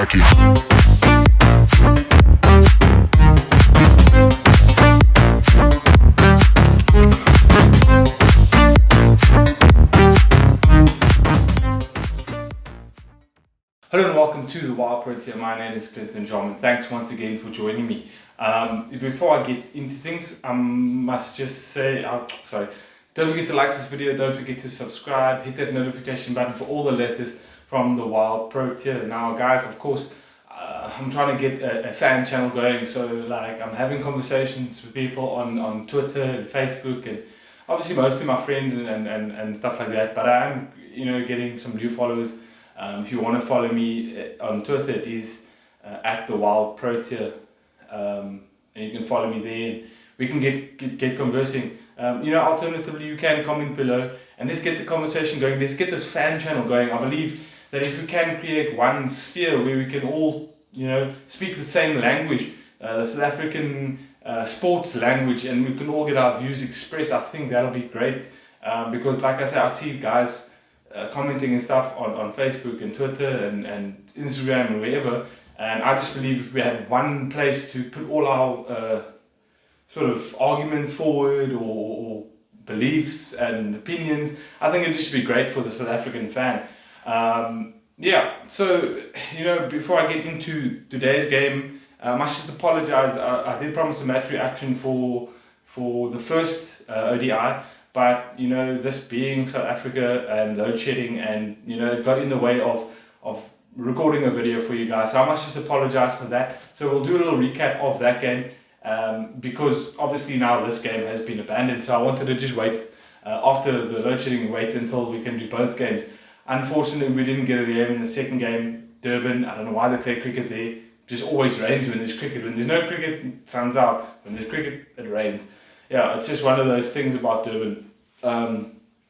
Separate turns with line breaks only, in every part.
aqui.
Hello and welcome to the Wild Protea. My name is Clinton John and thanks once again for joining me. Before I get into things, I must just say, don't forget to like this video, don't forget to subscribe, hit that notification button for all the latest from the Wild Protea. Now guys, of course, I'm trying to get a fan channel going, so like I'm having conversations with people on Twitter and Facebook and obviously mostly my friends and stuff like that, but I am getting some new followers. If you want to follow me on Twitter, it is at the Wild Protea, and you can follow me there. And we can get conversing. Alternatively, you can comment below and let's get the conversation going. Let's get this fan channel going. I believe that if we can create one sphere where we can all, speak the same language, the South African sports language, and we can all get our views expressed, I think that'll be great. Because, like I said, I see guys commenting and stuff on Facebook and Twitter and Instagram and wherever, and I just believe if we had one place to put all our sort of arguments forward or beliefs and opinions, I think it'd just be great for the South African fan. So before I get into today's game, I must just apologize. I did promise a match reaction for the first ODI. But this being South Africa and load shedding, and it got in the way of recording a video for you guys. So I must just apologize for that. So we'll do a little recap of that game, because obviously now this game has been abandoned. So I wanted to just wait after the load shedding, wait until we can do both games. Unfortunately, we didn't get a game in the second game. Durban, I don't know why they play cricket there. Just always rains when there's cricket. When there's no cricket, it sun's out. When there's cricket, it rains. Yeah, it's just one of those things about Durban.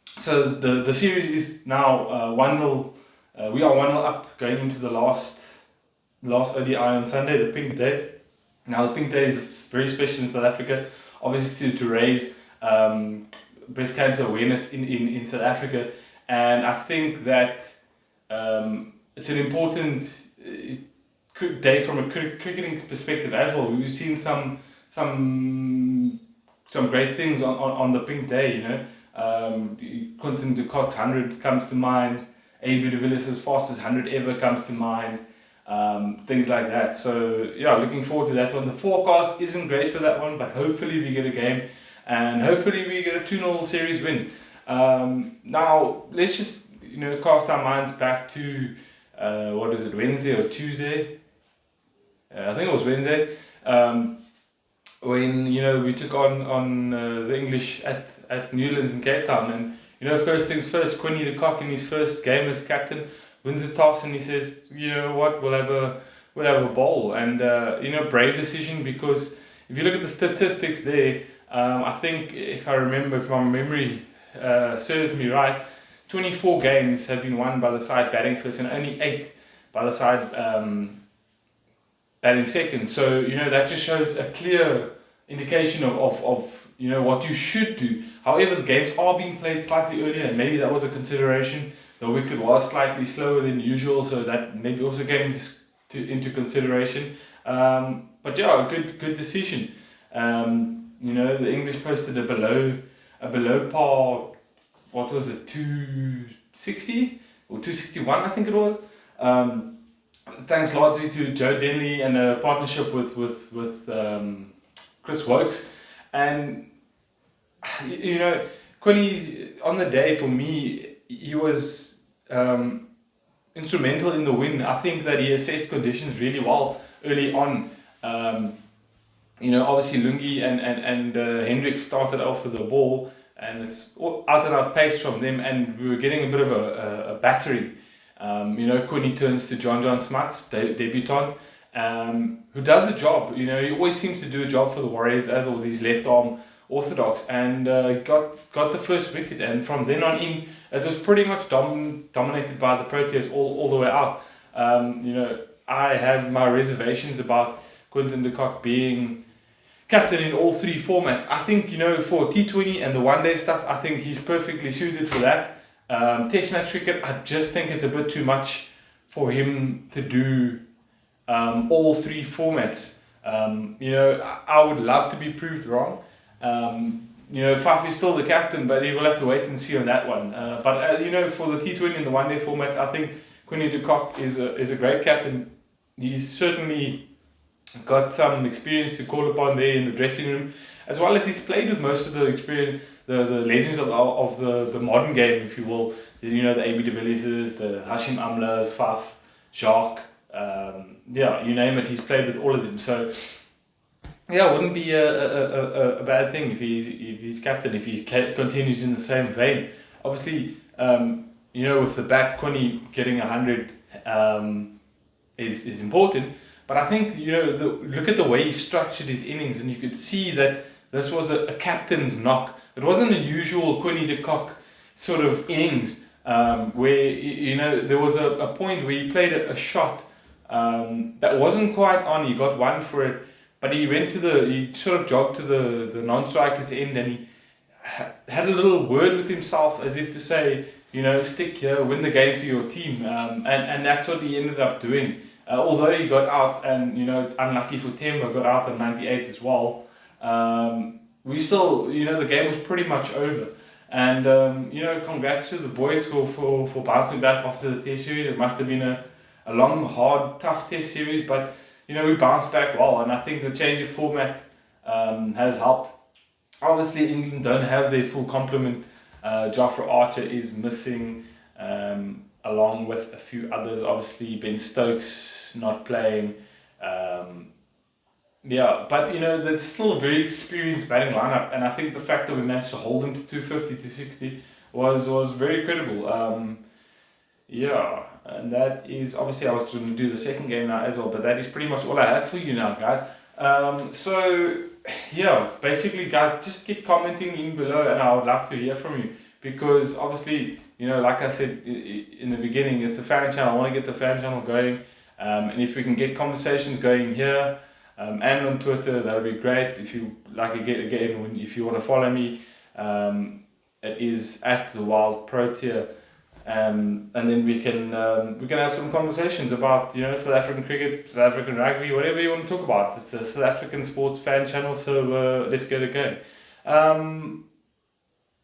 So the series is now 1-0. We are 1-0 up going into the last ODI on Sunday, the Pink Day. Now the Pink Day is very special in South Africa, obviously to raise breast cancer awareness in South Africa, and I think that it's an important day from a cricketing perspective as well. We've seen some great things on the Pink Day, Quentin de Kock's 100 comes to mind, A.B. de Villiers' fastest 100 ever comes to mind, things like that. So yeah, looking forward to that one. The forecast isn't great for that one, but hopefully we get a game and hopefully we get a 2-0 series win. Now let's just cast our minds back to Wednesday or Tuesday? I think it was Wednesday. When we took on the English at Newlands in Cape Town, and first things first, Quinny de Kock in his first game as captain wins the toss and he says, we'll have a bowl, and brave decision, because if you look at the statistics there, I think if my memory serves me right, 24 games have been won by the side batting first and only 8 by the side batting second. So that just shows a clear indication of what you should do. However, the games are being played slightly earlier, and maybe that was a consideration. The wicket was slightly slower than usual, so that maybe also came into consideration. But yeah, a good decision. The English posted a below par. What was it? 260 or 261, I think it was. Thanks largely to Joe Denley and a partnership with Chris Wokes, and Quinny on the day, for me, he was instrumental in the win. I think that he assessed conditions really well early on. Obviously Lungi and Hendricks started off with the ball, and it's out and out pace from them, and we were getting a bit of a battering. Quinny turns to John Smuts, debutant, who does the job. He always seems to do a job for the Warriors as all these left arm orthodox, and got the first wicket, and from then on in, it was pretty much dominated by the Proteas all the way out. I have my reservations about Quentin de Kock being captain in all three formats. I think, for T20 and the one-day stuff, I think he's perfectly suited for that. Test match cricket, I just think it's a bit too much for him to do all three formats. You know, I would love to be proved wrong. You know, Faf is still the captain, but he will have to wait and see on that one. But you know, for the T20 and the one-day formats, I think Quinny de Kock is a great captain. He's certainly got some experience to call upon there in the dressing room, as well as he's played with most of the experience, the legends of the modern game, if you will. You know, the AB de Villiers, the Hashim Amlas, Faf, Jacques, yeah, you name it, he's played with all of them. So yeah, it wouldn't be a bad thing if he's captain, if he continues in the same vein. Obviously, you know, with the back, Quinny getting 100 is important. But I think, you know, look at the way he structured his innings, and you could see that this was a captain's knock. It wasn't a usual Quinny de Kock sort of innings where, you know, there was a point where he played a shot that wasn't quite on. He got one for it, but he sort of jogged to the non-striker's end, and he had a little word with himself as if to say, you know, stick here, win the game for your team. And that's what he ended up doing. Although he got out, and, you know, unlucky for Temba, got out at 98 as well, we still, you know, the game was pretty much over. And, you know, congrats to the boys for bouncing back after the test series. It must have been a long, hard, tough test series, but, you know, we bounced back well, and I think the change of format has helped. Obviously, England don't have their full complement. Jofra Archer is missing, along with a few others. Obviously, Ben Stokes not playing. Yeah, but, you know, that's still a very experienced batting lineup, and I think the fact that we managed to hold them to 250, 260 was very credible. Yeah, and that is, obviously I was going to do the second game now as well, but that is pretty much all I have for you now, guys. So yeah, basically, guys, just keep commenting in below, and I would love to hear from you, because obviously, you know, like I said in the beginning, it's a fan channel. I want to get the fan channel going, and if we can get conversations going here and on Twitter, that would be great. If you like, again, if you want to follow me, it is at the Wild Protea. And then we can have some conversations about, you know, South African cricket, South African rugby, whatever you want to talk about. It's a South African sports fan channel, so let's get it going.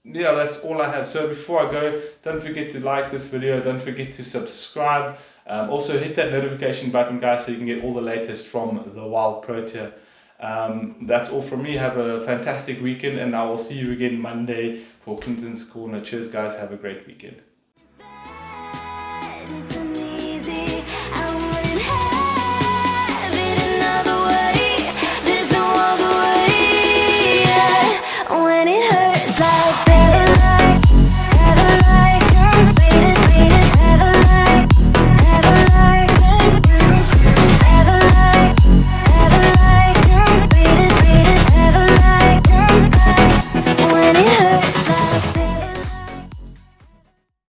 Yeah, that's all I have. So before I go, don't forget to like this video, don't forget to subscribe. Also hit that notification button, guys, so you can get all the latest from the Wild Protea. That's all from me. Have a fantastic weekend, and I will see you again Monday for Clinton's Corner. Cheers, guys. Have a great weekend.
It's